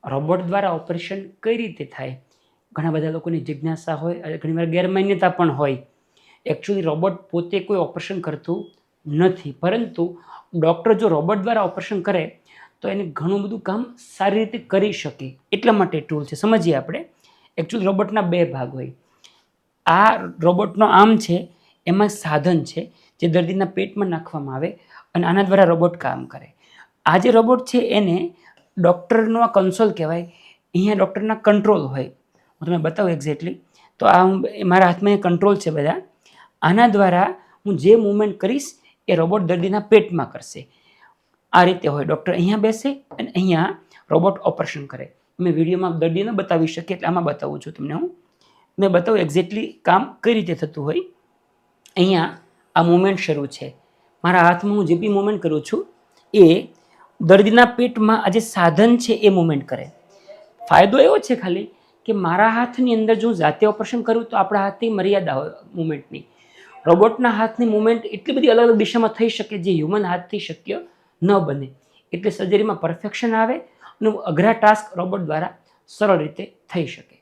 Robot દ્વારા operation કઈ રીતે થાય, ઘણા બધા લોકોની જિજ્ઞાસા હોય અને ઘણીવાર ગેરમાન્યતા પણ હોય. એકચ્યુઅલી રોબોટ પોતે કોઈ ઓપરેશન કરતું નથી, પરંતુ ડૉક્ટર જો રોબોટ દ્વારા ઓપરેશન કરે તો એને ઘણું બધું કામ સારી રીતે કરી શકે, એટલા માટે ટૂલ છે. સમજીએ આપણે. એકચ્યુઅલી રોબોટના 2 ભાગ હોય. આ રોબોટનો આર્મ છે, એમાં સાધન છે જે દર્દીના પેટમાં નાખવામાં આવે અને આના દ્વારા રોબોટ કામ કરે. આ જે રોબોટ છે એને ડૉક્ટરનો આ કન્સોલ કહેવાય. અહીંયા ડૉક્ટરના કંટ્રોલ હોય. હું તમને બતાવું એક્ઝેક્ટલી. તો આ મારા હાથમાં કંટ્રોલ છે બધા. આના દ્વારા હું જે મૂવમેન્ટ કરીશ એ રોબોટ દર્દીના પેટમાં કરશે. આ રીતે હોય. ડૉક્ટર અહીંયા બેસે અને અહીંયા રોબોટ ઓપરેશન કરે. મેં વિડીયોમાં દર્દીને બતાવી શકીએ એટલે આમાં બતાવું છું તમને હું. મેં બતાવું એક્ઝેક્ટલી કામ કઈ રીતે થતું હોય. અહીંયા આ મૂવમેન્ટ શરૂ છે. મારા હાથમાં હું જે બી મૂવમેન્ટ કરું છું એ દર્દીના પેટમાં આ જે સાધન છે એ મૂવમેન્ટ કરે. ફાયદો એવો છે ખાલી કે મારા હાથની અંદર જો હું જાતે ઓપરેશન કરું તો આપણા હાથની મર્યાદા હોય મૂવમેન્ટની. રોબોટના હાથની મૂવમેન્ટ એટલી બધી અલગ અલગ દિશામાં થઈ શકે જે હ્યુમન હાથથી શક્ય ન બને. એટલે સર્જરીમાં પરફેક્શન આવે અને અઘરા ટાસ્ક રોબોટ દ્વારા સરળ રીતે થઈ શકે.